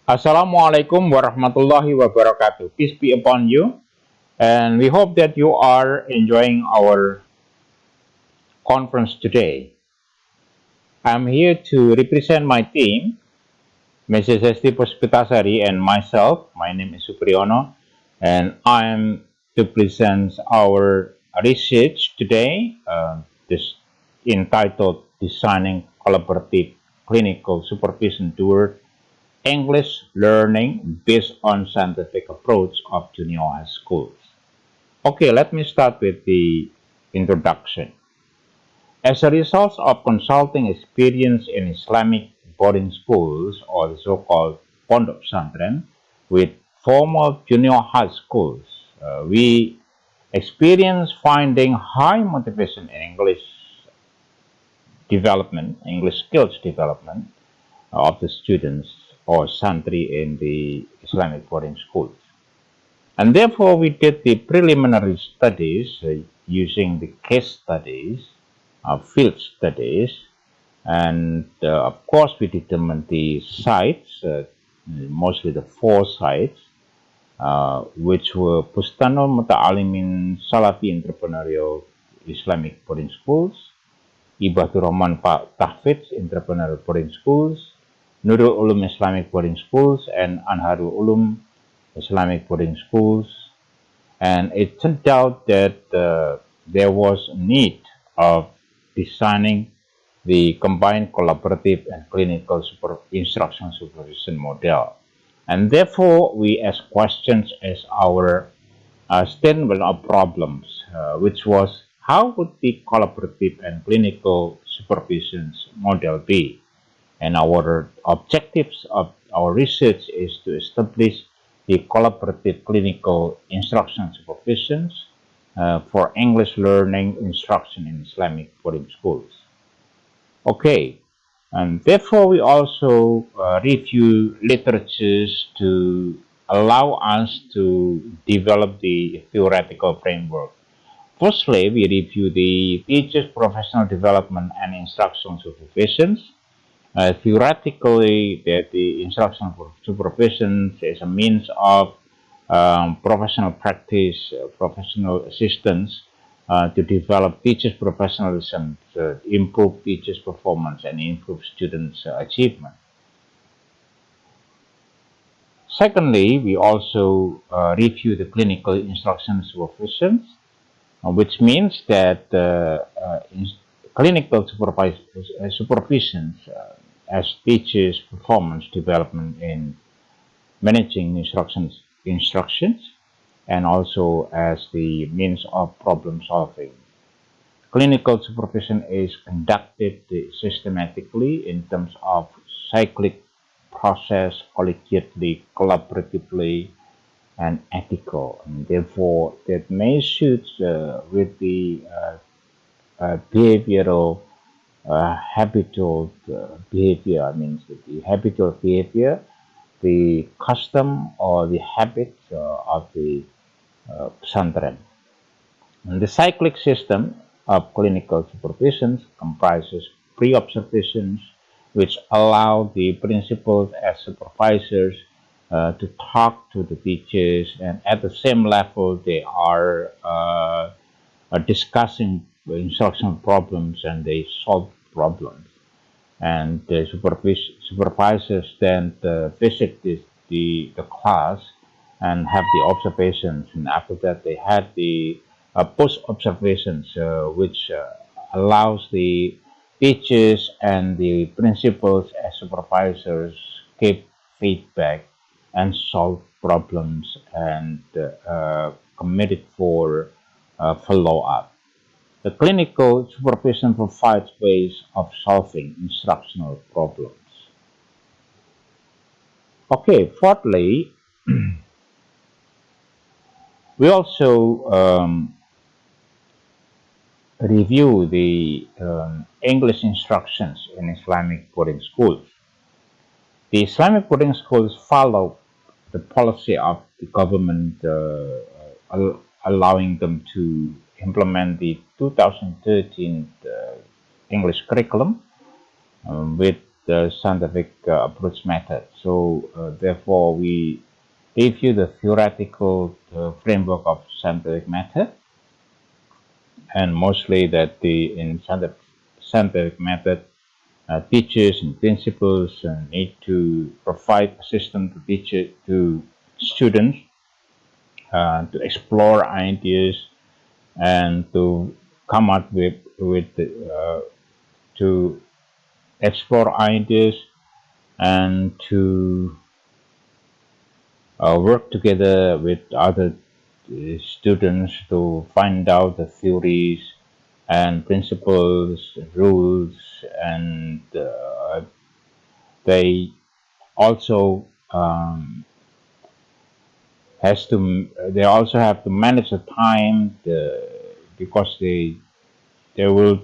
Assalamualaikum warahmatullahi wabarakatuh. Peace be upon you. And we hope that you are enjoying our conference today. I'm here to represent my team, Mrs. Hesti Puspitasari, and myself. My name is Supriyono, and I'm to present our research today, this entitled Designing Collaborative Clinical Supervision Toward English Learning Based on Scientific Approach of Junior High Schools. Okay, let me start with the introduction. As a result of consulting experience in Islamic boarding schools, or the so-called pondok pesantren, with formal junior high schools, we experience finding high motivation in English skills development of the students or santri in the Islamic boarding schools. And therefore, we did the preliminary studies using the case studies, field studies, and of course, we determined the sites, mostly the four sites, which were Bustanul Muta'alimin Salafi Entrepreneurial Islamic Boarding Schools, Ibadur Rahman Tahfidz Entrepreneurial Boarding Schools, Nurul Ulum Islamic Boarding Schools, and Anharul Ulum Islamic Boarding Schools. And it turned out that there was a need of designing the combined collaborative and clinical instruction supervision model. And therefore, we asked questions as our statement of problems, which was how would the collaborative and clinical supervision model be? And our objectives of our research is to establish the collaborative clinical instruction supervisions for English learning instruction in Islamic boarding schools. Okay, and therefore we also review literatures to allow us to develop the theoretical framework. Firstly, we review the teacher's professional development and instruction supervisions. Theoretically, that the instruction for supervision is a means of professional practice, professional assistance to develop teachers' professionalism, to improve teachers' performance, and improve students' achievement. Secondly, we also review the clinical instruction supervisions, which means that clinical supervisions as teachers' performance development in managing instructions and also as the means of problem solving. Clinical supervision is conducted systematically in terms of cyclic process, collegiately, collaboratively, and ethical. And therefore, that may suit with the behavioral habitual behavior. I mean, the habitual behavior, the custom or the habits of the pesantren. And the cyclic system of clinical supervisions comprises pre-observations, which allow the principals as supervisors to talk to the teachers, and at the same level, they are discussing instructional problems and they solve problems. And the supervisors then visit the class and have the observations. And after that, they had the post observations, which allows the teachers and the principals as supervisors give feedback and solve problems and committed for follow up. The clinical supervision provides ways of solving instructional problems. Okay, fourthly, we also review the English instructions in Islamic boarding schools. The Islamic boarding schools follow the policy of the government allowing them to implement the 2013 English curriculum with the scientific approach method. So therefore, we review the theoretical framework of scientific method, and mostly that in scientific method, teachers and principals need to provide assistance to teachers to students to explore ideas and to come up with to explore ideas and to work together with other students to find out the theories and principles, rules, and they also they also have to manage the time because they will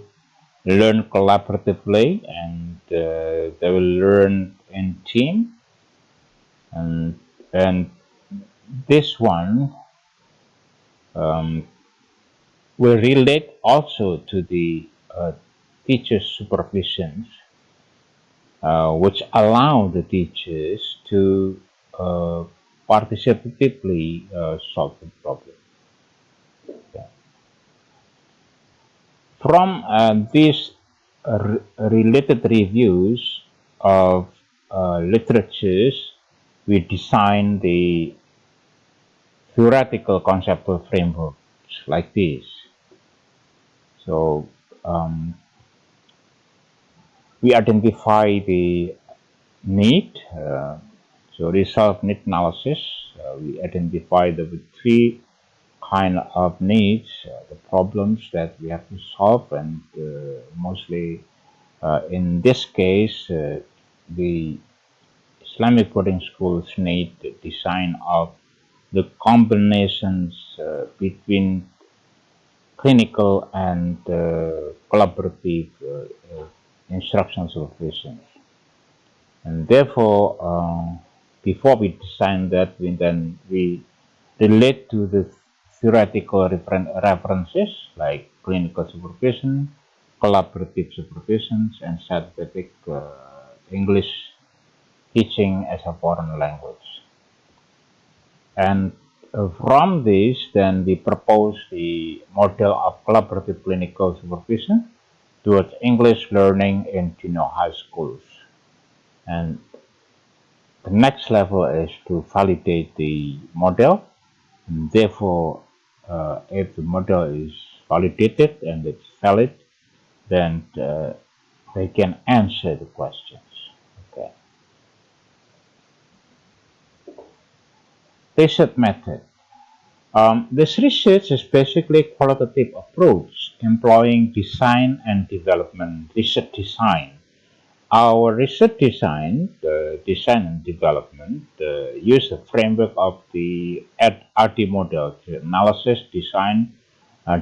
learn collaboratively and they will learn in team, and this one um, will relate also to the teacher supervisions, which allow the teachers to uh, participatively solve the problem. Yeah. From these related reviews of literatures, we design the theoretical conceptual frameworks like this. So um, we identify the need. So resolve need analysis. We identify the three kind of needs, the problems that we have to solve, and mostly in this case, the Islamic boarding schools need the design of the combinations between clinical and collaborative instructional supervision. And therefore, before we design that, we relate to the theoretical references like clinical supervision, collaborative supervisions, and scientific English teaching as a foreign language. And from this, then we propose the model of collaborative clinical supervision towards English learning in junior high schools. And the next level is to validate the model. And therefore, if the model is validated and it's valid, then they can answer the questions. Okay. Research method. This research is basically a qualitative approach employing design and development, research design. Our research design and development, use the framework of the RT model to analysis, design,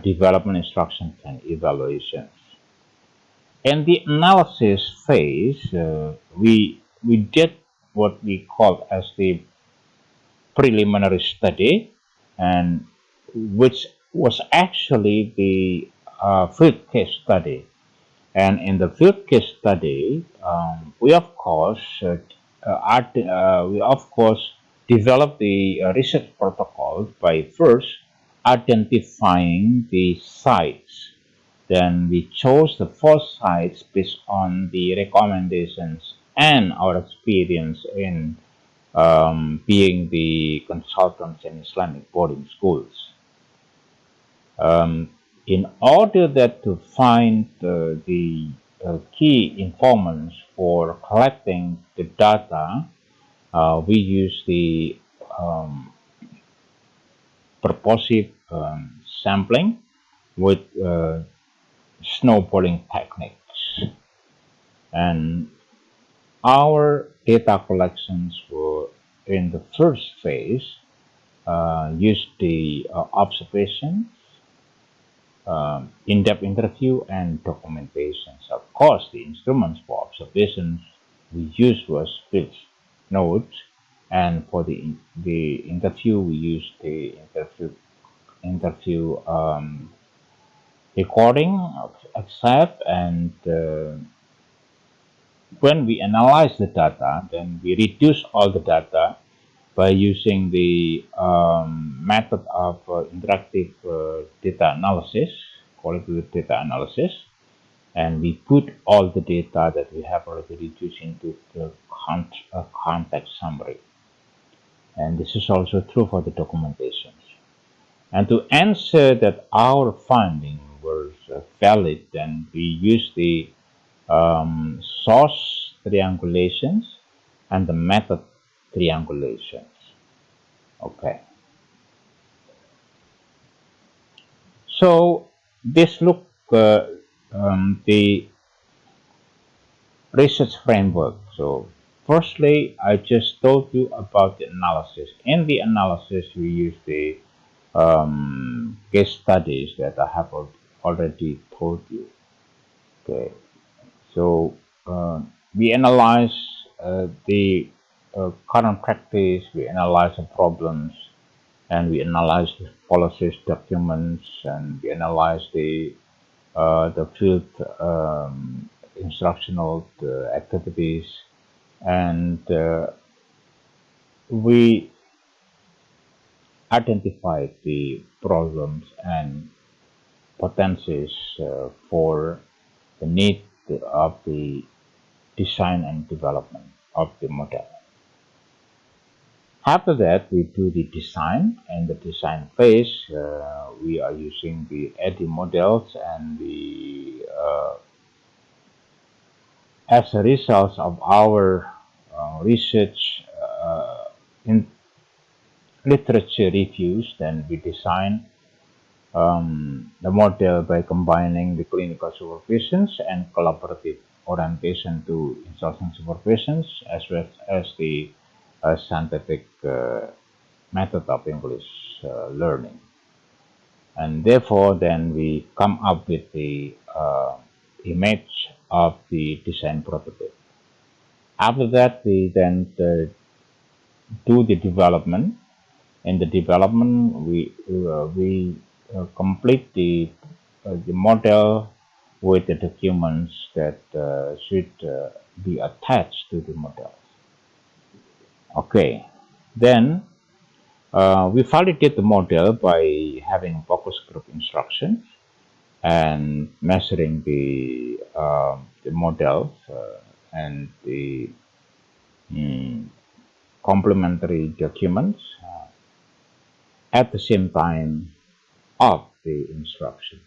development, instructions, and evaluations. In the analysis phase, we did what we call as the preliminary study, and which was actually the field case study. And in the field case study, we of course developed the research protocol by first identifying the sites. Then we chose the four sites based on the recommendations and our experience in being the consultants in Islamic boarding schools. Um, in order that to find the key informants for collecting the data, we use the um, purposive sampling with snowballing techniques. And our data collections were in the first phase used the observations, in-depth interview, and documentations. Of course, the instruments for observations we used was field notes, and for the interview we used the interview recording except and when we analyze the data, then we reduce all the data by using the method of interactive data analysis, qualitative data analysis, and we put all the data that we have already reduced into the context summary. And this is also true for the documentations. And to ensure that our finding was valid, then we use the source triangulations and the method triangulations. Okay. So this look the research framework. So firstly, I just told you about the analysis. In the analysis, we use the case studies that I have already told you. Okay, so we analyze the current practice, we analyze the problems, and we analyze the policies documents, and we analyze the field instructional activities, and we identify the problems and potencies for the need of the design and development of the model. After that, we do the design. And the design phase, we are using the AD models, and as a result of our research in literature reviews, then we design the model by combining the clinical supervisions and collaborative orientation to instruction supervisions, as well as the scientific method of English learning. And therefore, then we come up with the image of the design prototype. After that, we then do the development. In the development, we complete the model with the documents that should be attached to the model. Okay, then we validate the model by having focus group instructions and measuring the models and the complementary documents at the same time of the instructions.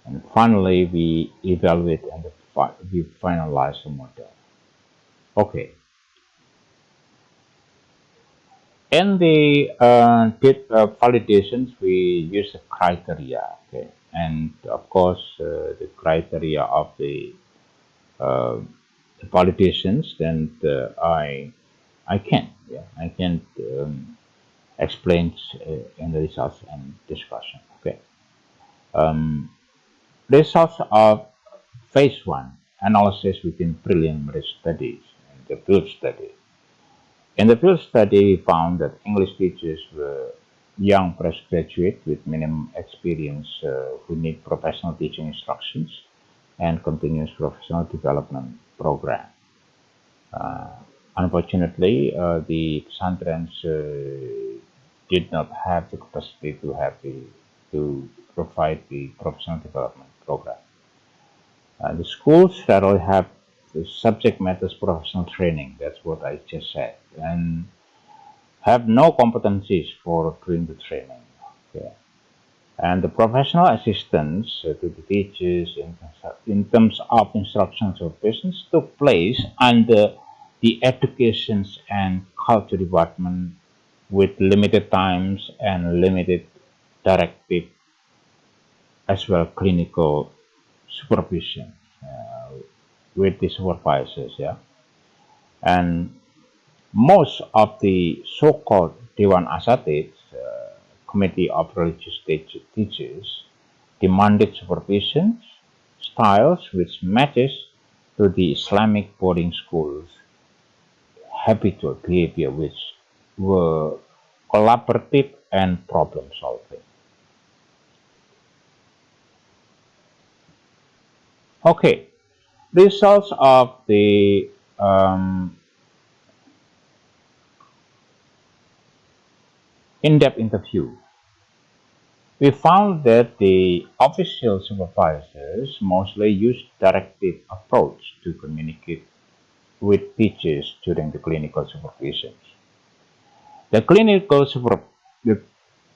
And finally, we evaluate and we finalize the model. Okay. In the validations, we use the criteria. Okay. And of course, the criteria of the validations, then I can't explain in the results and discussion. Okay. Results of phase 1 analysis within preliminary studies and the field study. In the field study, we found that English teachers were young fresh graduates with minimum experience who need professional teaching instructions and continuous professional development program. Unfortunately, the Santrans did not have the capacity to provide the professional development program. The schools that only have the subject matters professional training, that's what I just said, and have no competencies for doing the training. Okay. And the professional assistance to the teachers in terms of instructional supervisions took place under the educations and culture department with limited times and limited directive as well clinical supervision with the supervisors, yeah. And most of the so-called Dewan Asatid, Committee of Religious Teachers, demanded supervision styles which matches to the Islamic boarding schools' habitual behavior, which were collaborative and problem solving. Okay, results of the in-depth interview, we found that the official supervisors mostly use directive approach to communicate with teachers during the clinical supervision. The the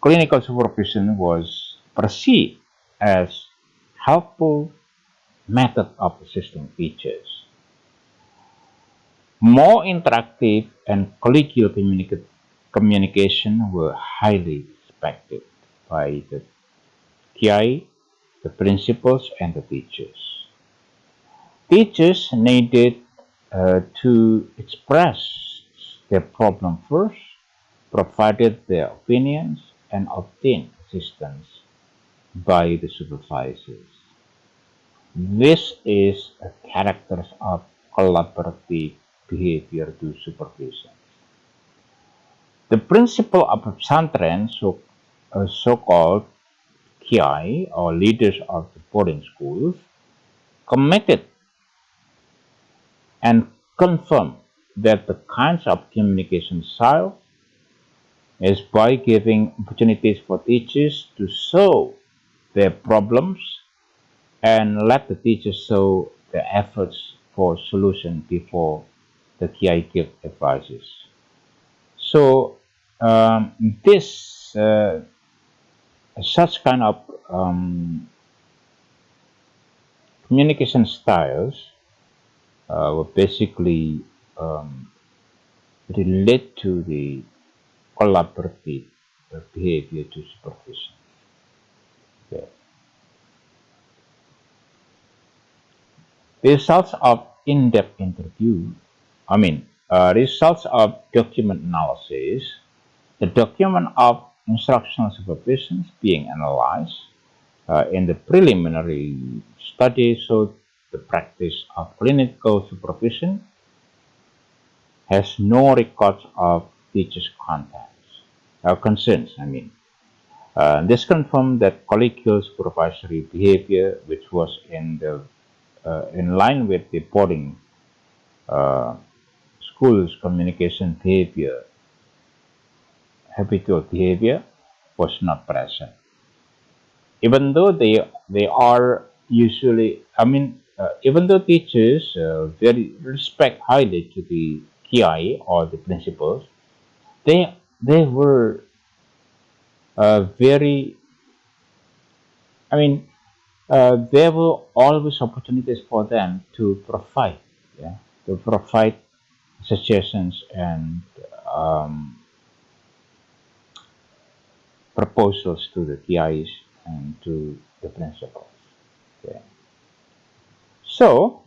clinical supervision was perceived as helpful method of assisting teachers. More interactive and collegial communication were highly respected by the KI, the principals, and the teachers. Teachers needed to express their problem first, provided their opinions, and obtained assistance by the supervisors. This is a character of collaborative behavior to supervision. The principle of pesantren, so-called kiai or leaders of the boarding schools, committed and confirmed that the kinds of communication style is by giving opportunities for teachers to solve their problems and let the teachers show their efforts for solution before the TI give advices. So this such kind of communication styles were basically relate to the collaborative behavior to supervision. Okay. Results of in-depth interview, results of document analysis. The document of instructional supervisions being analyzed in the preliminary study showed the practice of clinical supervision has no records of teachers' concerns. This confirmed that collegial supervisory behavior, which was in line with the boarding schools' communication behavior, habitual behavior, was not present. Even though they are usually, even though teachers very respect highly to the KI or the principals, they were very, there were always opportunities for them to provide, suggestions and proposals to the TIs and to the principals. Okay. So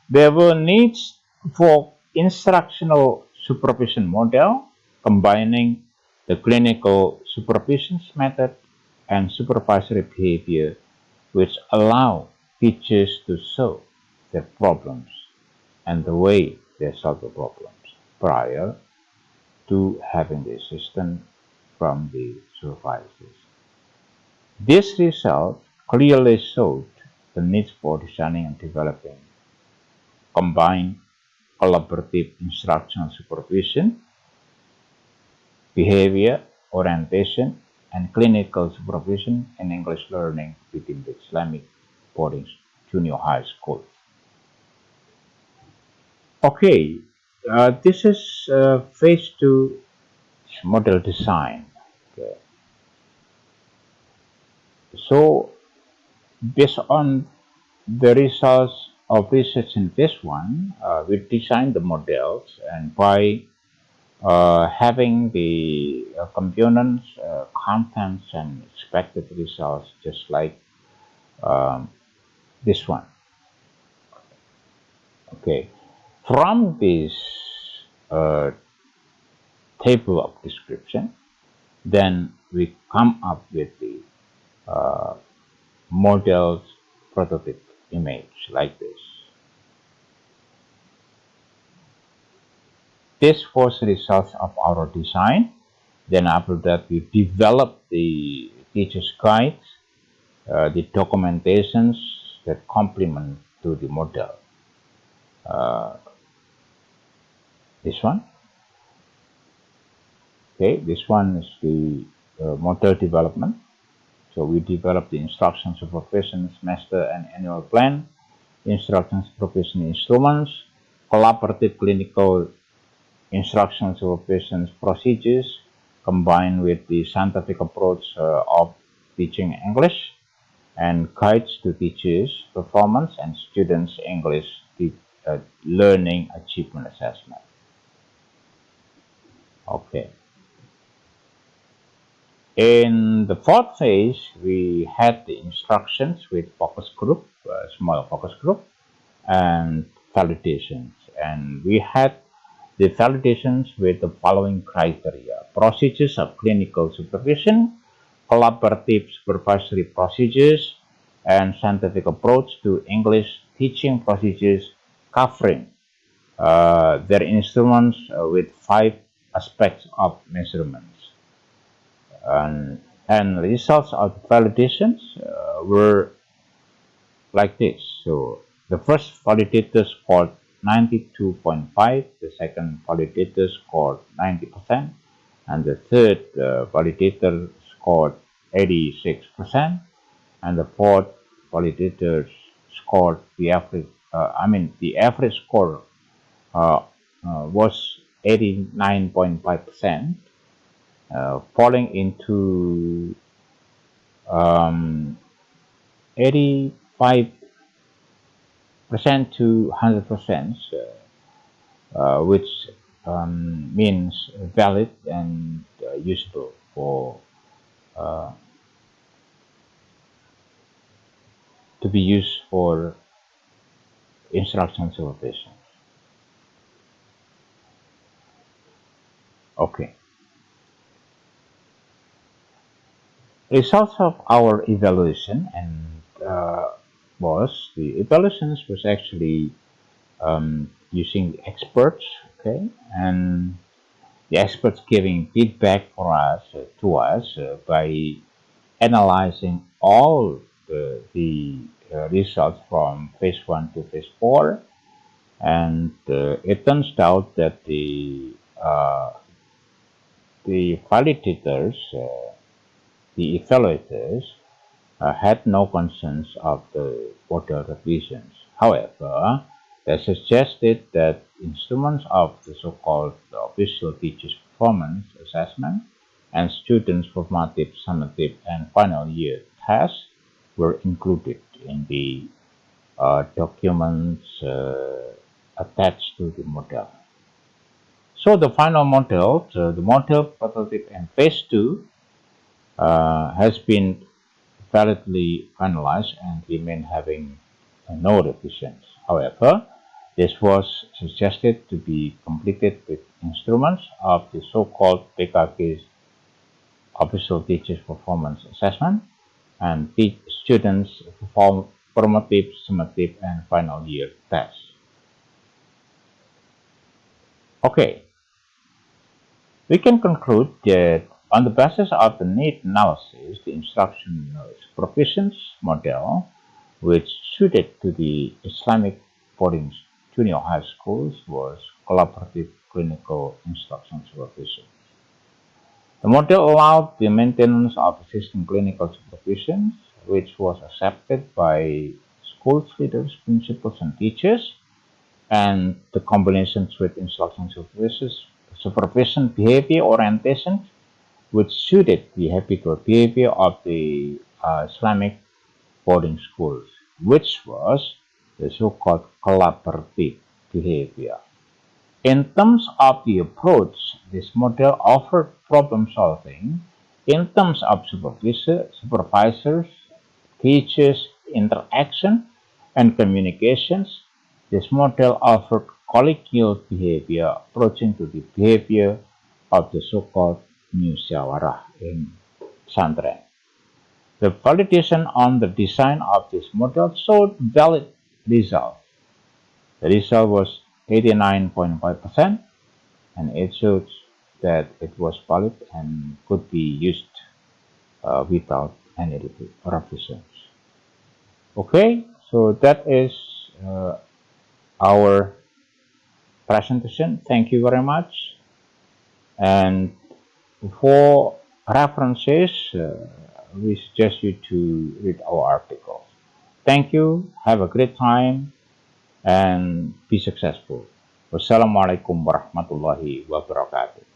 there were needs for instructional supervision model combining the clinical supervision method and supervisory behavior, which allow teachers to solve their problems and the way they solve the problems prior to having the assistance from the supervisors. This result clearly showed the need for designing and developing combined collaborative instructional supervision, behavior, orientation, and clinical supervision in English learning within the Islamic boarding junior high schools. Okay, this is phase 2 model design. Okay. So, based on the results of research in this one, we designed the models, and by having the components, contents, and expected results, just like this one. Okay, from this table of description, then we come up with the model's prototype image like this. This was the results of our design. Then after that, we developed the teacher's guides, the documentations that complement to the model. uh, this one. Okay, this one is the model development. So we developed the instruction supervision semester and annual plan, instruction supervision instruments, collaborative clinical instruction supervision procedures, combined with the scientific approach of teaching English, and guides to teachers' performance and students' English learning achievement assessment. Okay. In the fourth phase, we had the instructions with focus group, small focus group, and validations. And we had the validations with the following criteria: procedures of clinical supervision, collaborative supervisory procedures, and scientific approach to English teaching procedures covering their instruments with 5 aspects of measurements. And results of the validations were like this. So the first validator scored 92.5, the second validator scored 90%, and the third validator scored 86%, and the fourth validator scored the average. The average score was 89.5%, falling into 85% to 100%, which means valid and useful for to be used for instruction supervision. Okay. Results of our evaluation and the evaluations was actually using experts, okay, and the experts giving feedback for us to us by analyzing all the results from phase 1 to phase 4, and it turns out that the validators, the evaluators, had no concerns of the model revisions. However, they suggested that instruments of the so-called official teachers' performance assessment and students' formative, summative, and final year tests were included in the documents attached to the model. So the final model, the model prototype and phase 2 has been validly finalized and remain having no revisions. However, this was suggested to be completed with instruments of the so-called PKG Official Teachers Performance Assessment and students perform formative, summative, and final year tests. Okay, we can conclude that on the basis of the need analysis, the instruction supervision model, which suited to the Islamic boarding junior high schools, was collaborative clinical instruction supervision. The model allowed the maintenance of existing clinical supervision, which was accepted by schools leaders, principals, and teachers, and the combinations with instruction supervision behavior orientation, which suited the habitual behavior of the Islamic boarding schools, which was the so-called collaborative behavior. In terms of the approach, this model offered problem solving in terms of supervisors, teachers, interaction, and communications. This model offered collegial behavior approaching to the behavior of the so-called musyawarah in pesantren. The validation on the design of this model showed valid results. The result was 89.5%, and it showed that it was valid and could be used without any revisions. Okay, so that is our presentation. Thank you very much. And for references, we suggest you to read our articles. Thank you. Have a great time and be successful. Wassalamualaikum warahmatullahi wabarakatuh.